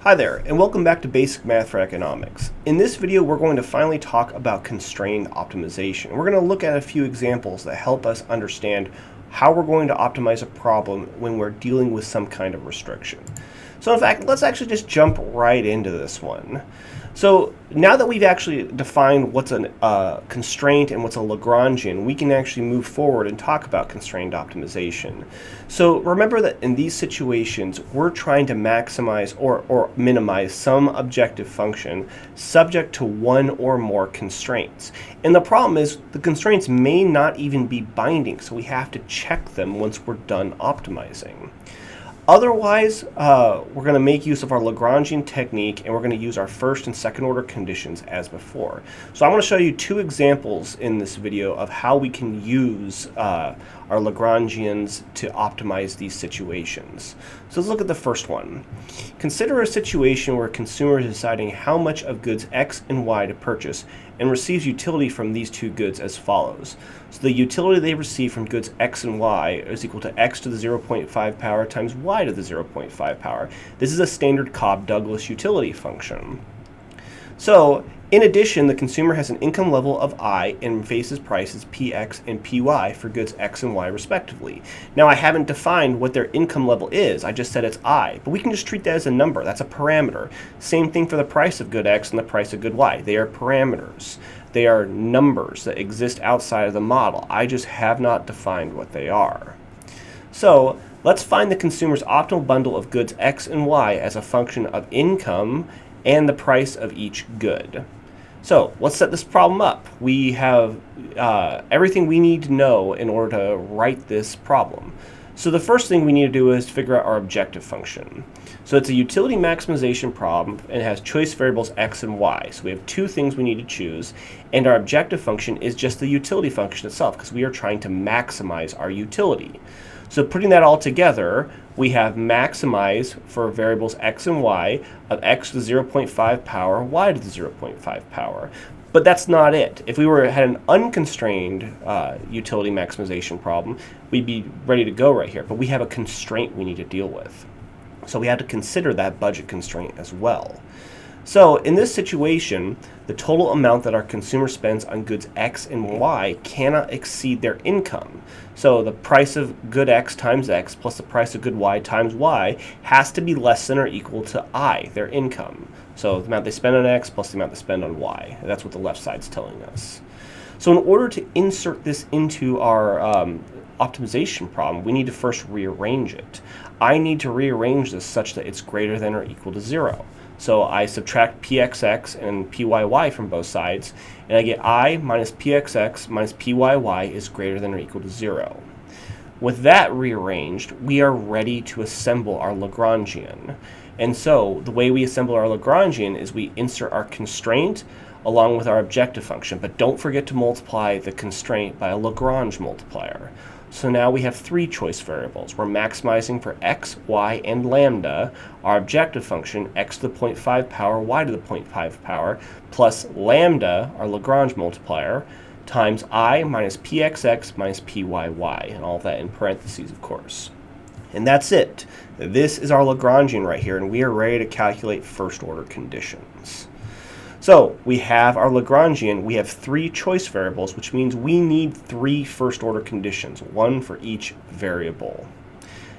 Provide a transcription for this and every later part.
Hi there, and welcome back to Basic Math for Economics. In this video, we're going to finally talk about constrained optimization. We're going to look at a few examples that help us understand how we're going to optimize a problem when we're dealing with some kind of restriction. So in fact, let's actually just jump right into this one. So now that we've actually defined what's a constraint and what's a Lagrangian, we can actually move forward and talk about constrained optimization. So remember that in these situations, we're trying to maximize or minimize some objective function subject to one or more constraints. And the problem is the constraints may not even be binding, so we have to check them once we're done optimizing. Otherwise, we're going to make use of our Lagrangian technique, and we're going to use our first and second order conditions as before. So I'm going to show you two examples in this video of how we can use our Lagrangians to optimize these situations. So let's look at the first one. Consider a situation where a consumer is deciding how much of goods X and Y to purchase and receives utility from these two goods as follows. So the utility they receive from goods X and Y is equal to X to the 0.5 power times Y to the 0.5 power. This is a standard Cobb-Douglas utility function. So, in addition, the consumer has an income level of I and faces prices Px and Py for goods X and Y respectively. Now, I haven't defined what their income level is. I just said it's I, but we can just treat that as a number. That's a parameter. Same thing for the price of good X and the price of good Y. They are parameters. They are numbers that exist outside of the model. I just have not defined what they are. So, let's find the consumer's optimal bundle of goods X and Y as a function of income and the price of each good. So let's set this problem up. We have everything we need to know in order to write this problem. So the first thing we need to do is figure out our objective function. So it's a utility maximization problem and it has choice variables X and Y. So we have two things we need to choose, and our objective function is just the utility function itself because we are trying to maximize our utility. So putting that all together, we have maximize for variables X and Y of X to the 0.5 power, Y to the 0.5 power. But that's not it. If we had an unconstrained utility maximization problem, we'd be ready to go right here. But we have a constraint we need to deal with. So we have to consider that budget constraint as well. So in this situation, the total amount that our consumer spends on goods X and Y cannot exceed their income. So the price of good X times X plus the price of good Y times Y has to be less than or equal to I, their income. So the amount they spend on X plus the amount they spend on Y. That's what the left side's telling us. So in order to insert this into our optimization problem, we need to first rearrange it. I need to rearrange this such that it's greater than or equal to 0. So I subtract Pxx and Pyy from both sides, and I get I minus Pxx minus Pyy is greater than or equal to 0. With that rearranged, we are ready to assemble our Lagrangian. And so the way we assemble our Lagrangian is we insert our constraint along with our objective function, but don't forget to multiply the constraint by a Lagrange multiplier. So now we have three choice variables. We're maximizing for x, y, and lambda, our objective function, x to the 0.5 power, y to the 0.5 power, plus lambda, our Lagrange multiplier, times I minus pxx minus pyy, and all that in parentheses, of course. And that's it. This is our Lagrangian right here, and we are ready to calculate first order conditions. So we have our Lagrangian, we have three choice variables, which means we need three first order conditions, one for each variable.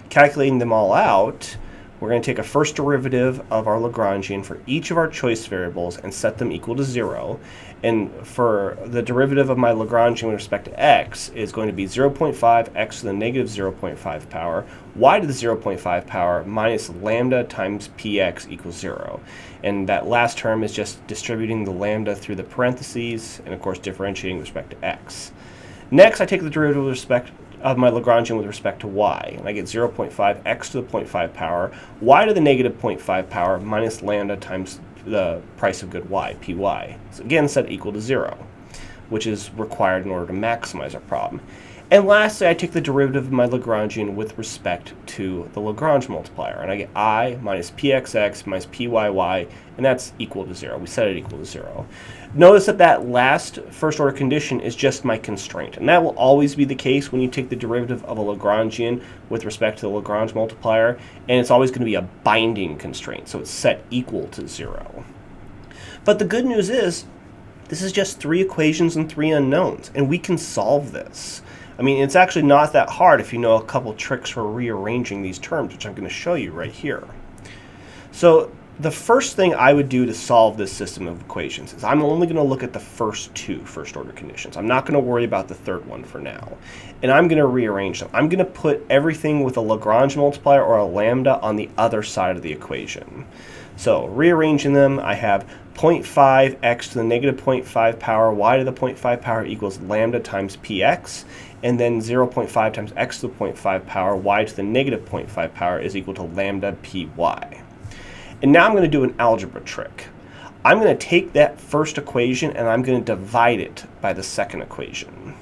Calculating them all out, we're going to take a first derivative of our Lagrangian for each of our choice variables and set them equal to 0. And for the derivative of my Lagrangian with respect to x is going to be 0.5 x to the negative 0.5 power, y to the 0.5 power minus lambda times px equals 0. And that last term is just distributing the lambda through the parentheses and, of course, differentiating with respect to x. Next, I take the derivative with respect of my Lagrangian with respect to y, and I get 0.5 x to the 0.5 power, y to the negative 0.5 power minus lambda times the price of good y, py. So again, set equal to 0, which is required in order to maximize our problem. And lastly, I take the derivative of my Lagrangian with respect to the Lagrange multiplier, and I get I minus pxx minus pyy, and that's equal to 0. We set it equal to 0. Notice that that last first order condition is just my constraint, and that will always be the case when you take the derivative of a Lagrangian with respect to the Lagrange multiplier, and it's always going to be a binding constraint, so it's set equal to 0. But the good news is, this is just 3 equations and 3 unknowns, and we can solve this. I mean, it's actually not that hard if you know a couple tricks for rearranging these terms, which I'm going to show you right here. So the first thing I would do to solve this system of equations is I'm only going to look at the first 2 first order conditions. I'm not going to worry about the third one for now. And I'm going to rearrange them. I'm going to put everything with a Lagrange multiplier or a lambda on the other side of the equation. So rearranging them, I have 0.5 x to the negative 0.5 power y to the 0.5 power equals lambda times px, and then 0.5 times x to the 0.5 power y to the negative 0.5 power is equal to lambda py. And now I'm going to do an algebra trick. I'm going to take that first equation and I'm going to divide it by the second equation.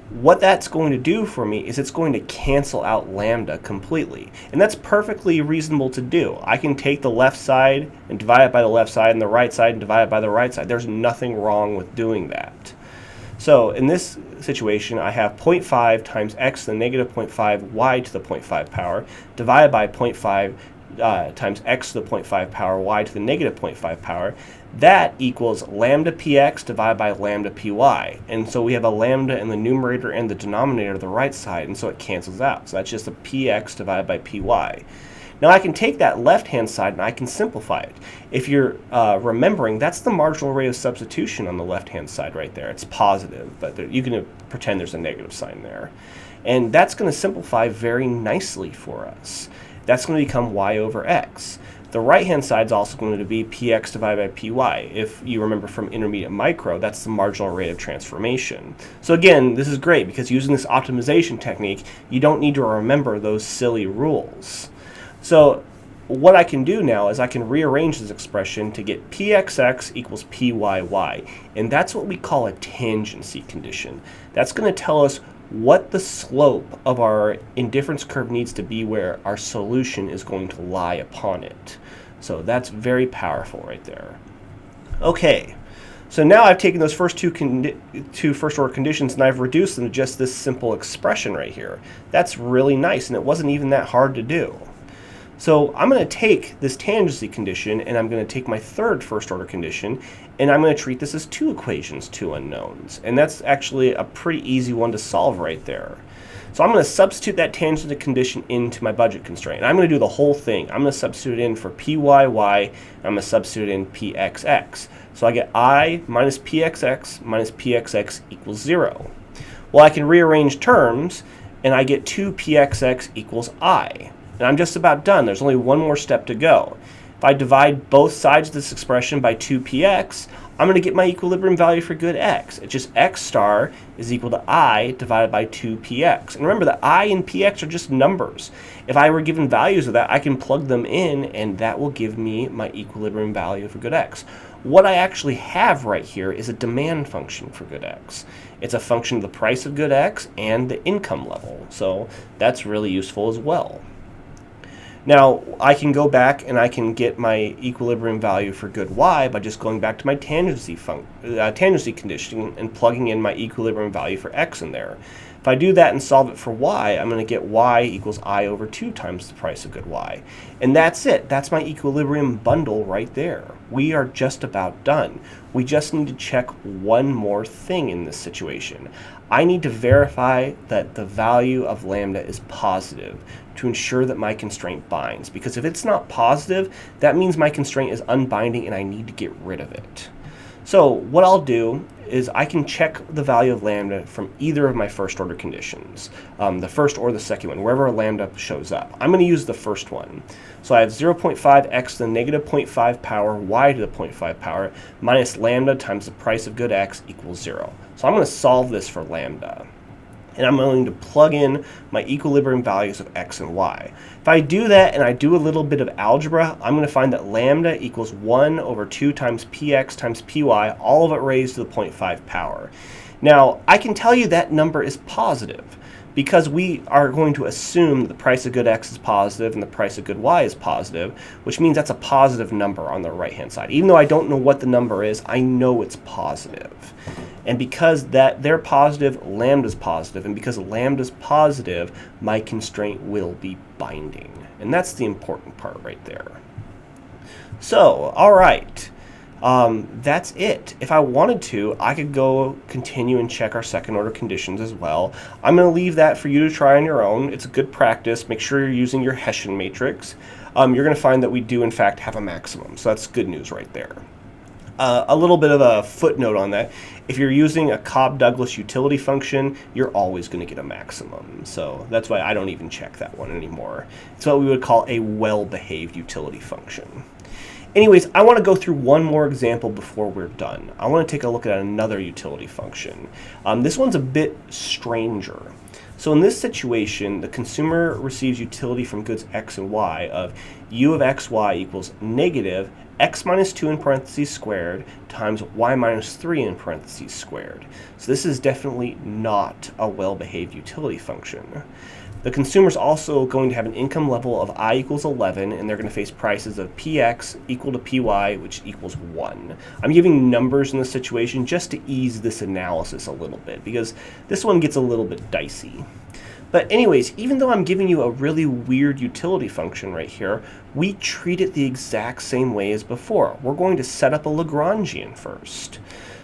What that's going to do for me is it's going to cancel out lambda completely. And that's perfectly reasonable to do. I can take the left side and divide it by the left side and the right side and divide it by the right side. There's nothing wrong with doing that. So in this situation, I have 0.5 times x to the negative 0.5 y to the 0.5 power divided by 0.5 times x to the 0.5 power y to the negative 0.5 power. That equals lambda px divided by lambda py. And so we have a lambda in the numerator and the denominator of the right side, and so it cancels out. So that's just a px divided by py. Now I can take that left-hand side and I can simplify it. If you're remembering, that's the marginal rate of substitution on the left-hand side right there. It's positive, but you can pretend there's a negative sign there. And that's going to simplify very nicely for us. That's going to become y over x. The right-hand side is also going to be px divided by py. If you remember from intermediate micro, that's the marginal rate of transformation. So again, this is great because using this optimization technique, you don't need to remember those silly rules. So what I can do now is I can rearrange this expression to get pxx equals pyy, and that's what we call a tangency condition. That's going to tell us what the slope of our indifference curve needs to be where our solution is going to lie upon it. So that's very powerful right there. Okay, so now I've taken those first two first order conditions and I've reduced them to just this simple expression right here. That's really nice, and it wasn't even that hard to do. So I'm going to take this tangency condition and I'm going to take my third first order condition and I'm going to treat this as 2 equations, 2 unknowns. And that's actually a pretty easy one to solve right there. So I'm going to substitute that tangency condition into my budget constraint. And I'm going to do the whole thing. I'm going to substitute it in for pyy, I'm going to substitute in pxx. So I get I minus pxx equals 0. Well, I can rearrange terms and I get 2pxx equals I. And I'm just about done. There's only one more step to go. If I divide both sides of this expression by 2px, I'm going to get my equilibrium value for good x. It's just x star is equal to I divided by 2px. And remember that I and px are just numbers. If I were given values of that, I can plug them in, and that will give me my equilibrium value for good x. What I actually have right here is a demand function for good x. It's a function of the price of good x and the income level. So that's really useful as well. Now, I can go back and I can get my equilibrium value for good y by just going back to my tangency condition and plugging in my equilibrium value for x in there. If I do that and solve it for y, I'm going to get y equals I over 2 times the price of good y. And that's it. That's my equilibrium bundle right there. We are just about done. We just need to check one more thing in this situation. I need to verify that the value of lambda is positive to ensure that my constraint binds. Because if it's not positive, that means my constraint is unbinding and I need to get rid of it. So what I'll do is I can check the value of lambda from either of my first order conditions, the first or the second one, wherever a lambda shows up. I'm going to use the first one. So I have 0.5 x to the negative 0.5 power y to the 0.5 power minus lambda times the price of good x equals 0. So I'm going to solve this for lambda. And I'm going to plug in my equilibrium values of x and y. If I do that and I do a little bit of algebra, I'm going to find that lambda equals 1 over 2 times px times py, all of it raised to the 0.5 power. Now, I can tell you that number is positive. because we are going to assume that the price of good X is positive and the price of good Y is positive, which means that's a positive number on the right-hand side. Even though I don't know what the number is, I know it's positive. And because they're positive, lambda's positive. And because lambda's positive, my constraint will be binding. And that's the important part right there. So, all right. That's it. If I wanted to, I could go continue and check our second order conditions as well. I'm going to leave that for you to try on your own. It's a good practice. Make sure you're using your Hessian matrix. You're going to find that we do in fact have a maximum. So that's good news right there. A little bit of a footnote on that. If you're using a Cobb-Douglas utility function, you're always going to get a maximum. So that's why I don't even check that one anymore. It's what we would call a well-behaved utility function. Anyways, I want to go through one more example before we're done. I want to take a look at another utility function. This one's a bit stranger. So in this situation, the consumer receives utility from goods X and Y of U of XY equals negative X minus 2 in parentheses squared times Y minus 3 in parentheses squared. So this is definitely not a well-behaved utility function. The consumer is also going to have an income level of I equals 11, and they're going to face prices of PX equal to PY, which equals 1. I'm giving numbers in this situation just to ease this analysis a little bit, because this one gets a little bit dicey. But anyways, even though I'm giving you a really weird utility function right here, we treat it the exact same way as before. We're going to set up a Lagrangian first.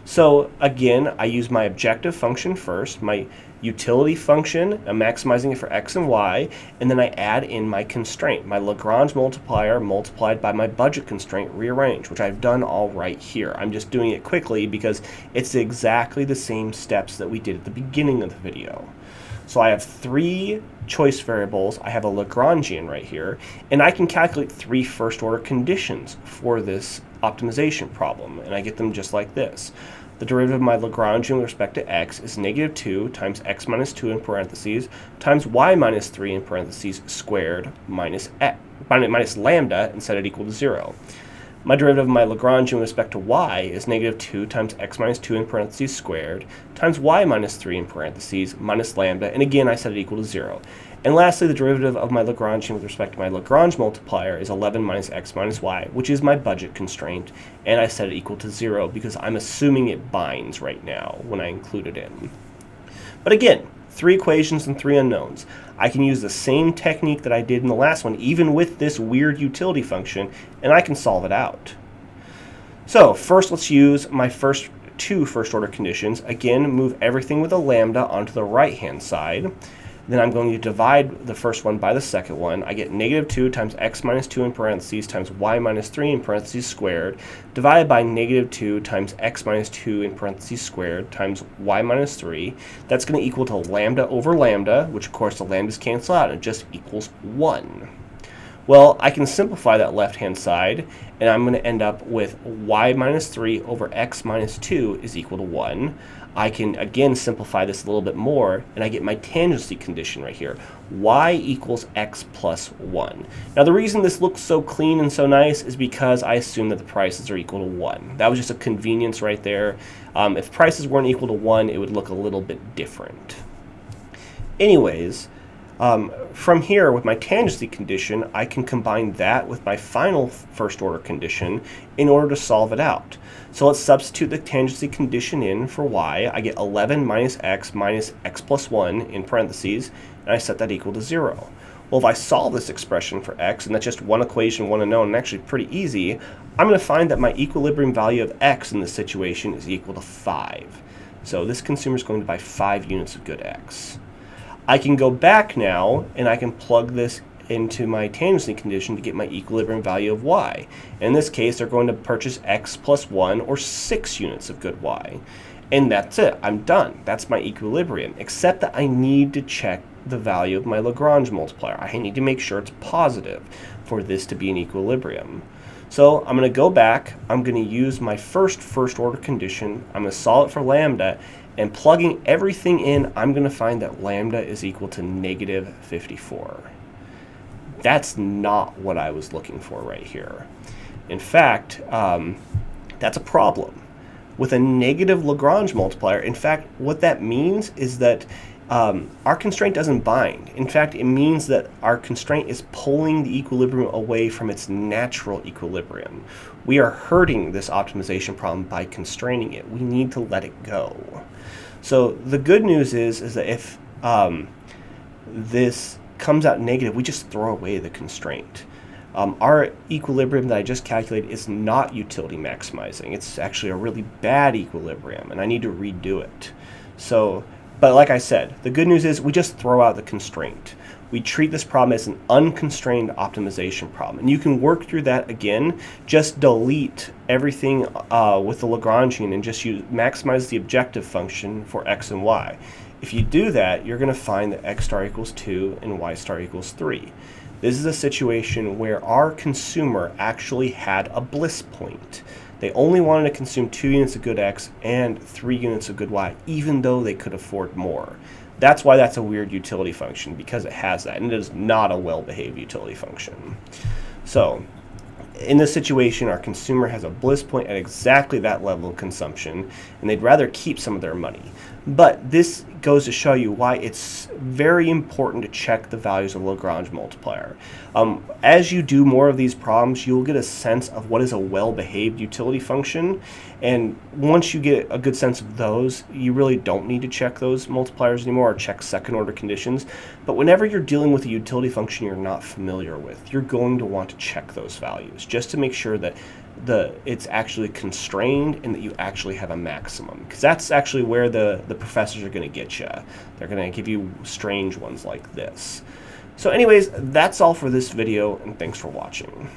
So again, I use my objective function first, my utility function, I'm maximizing it for X and Y, and then I add in my constraint, my Lagrange multiplier multiplied by my budget constraint rearranged, which I've done all right here. I'm just doing it quickly because it's exactly the same steps that we did at the beginning of the video. So I have 3 choice variables, I have a Lagrangian right here, and I can calculate 3 first order conditions for this optimization problem, and I get them just like this. The derivative of my Lagrangian with respect to x is negative 2 times x minus 2 in parentheses times y minus 3 in parentheses squared minus lambda and set it equal to 0. My derivative of my Lagrangian with respect to y is negative 2 times x minus 2 in parentheses squared times y minus 3 in parentheses minus lambda, and again I set it equal to 0. And lastly, the derivative of my Lagrangian with respect to my Lagrange multiplier is 11 minus x minus y, which is my budget constraint, and I set it equal to 0 because I'm assuming it binds right now when I include it in. But again, 3 equations and 3 unknowns. I can use the same technique that I did in the last one, even with this weird utility function, and I can solve it out. So first, let's use my first 2 first order conditions. Again, move everything with a lambda onto the right hand side. Then I'm going to divide the first one by the second one. I get negative 2 times x minus 2 in parentheses times y minus 3 in parentheses squared divided by negative 2 times x minus 2 in parentheses squared times y minus 3. That's going to equal to lambda over lambda, which of course the lambdas cancel out and it just equals 1. Well, I can simplify that left-hand side, and I'm going to end up with y minus 3 over x minus 2 is equal to 1. I can, again, simplify this a little bit more, and I get my tangency condition right here. Y equals x plus 1. Now, the reason this looks so clean and so nice is because I assume that the prices are equal to 1. That was just a convenience right there. If prices weren't equal to 1, it would look a little bit different. Anyways, from here, with my tangency condition, I can combine that with my final first order condition in order to solve it out. So let's substitute the tangency condition in for y. I get 11 minus x plus 1 in parentheses, and I set that equal to 0. Well, if I solve this expression for x, and that's just one equation, one unknown, and actually pretty easy, I'm going to find that my equilibrium value of x in this situation is equal to 5. So this consumer is going to buy 5 units of good x. I can go back now, and I can plug this into my tangency condition to get my equilibrium value of y. In this case, they're going to purchase x plus 1, or 6 units of good y. And that's it. I'm done. That's my equilibrium, except that I need to check the value of my Lagrange multiplier. I need to make sure it's positive for this to be an equilibrium. So I'm going to go back. I'm going to use my first order condition. I'm going to solve it for lambda, and plugging everything in, I'm going to find that lambda is equal to negative 54. That's not what I was looking for right here. In fact, that's a problem. With a negative Lagrange multiplier, in fact, what that means is that our constraint doesn't bind. In fact, it means that our constraint is pulling the equilibrium away from its natural equilibrium. We are hurting this optimization problem by constraining it. We need to let it go. So the good news is that if this comes out negative, we just throw away the constraint. Our equilibrium that I just calculated is not utility maximizing. It's actually a really bad equilibrium, and I need to redo it. So, but like I said, the good news is we just throw out the constraint. We treat this problem as an unconstrained optimization problem. And you can work through that again. Just delete everything with the Lagrangian and just maximize the objective function for x and y. If you do that, you're going to find that x star equals 2 and y star equals 3. This is a situation where our consumer actually had a bliss point. They only wanted to consume 2 units of good x and 3 units of good y, even though they could afford more. That's why that's a weird utility function, because it has that, and it is not a well-behaved utility function. So, in this situation, our consumer has a bliss point at exactly that level of consumption, and they'd rather keep some of their money. But this goes to show you why it's very important to check the values of Lagrange multiplier. As you do more of these problems, you'll get a sense of what is a well-behaved utility function, and once you get a good sense of those, you really don't need to check those multipliers anymore or check second-order conditions. But whenever you're dealing with a utility function you're not familiar with, you're going to want to check those values just to make sure that it's actually constrained and that you actually have a maximum, because that's actually where the professors are going to get you. They're going to give you strange ones like this. So anyways, that's all for this video, and thanks for watching.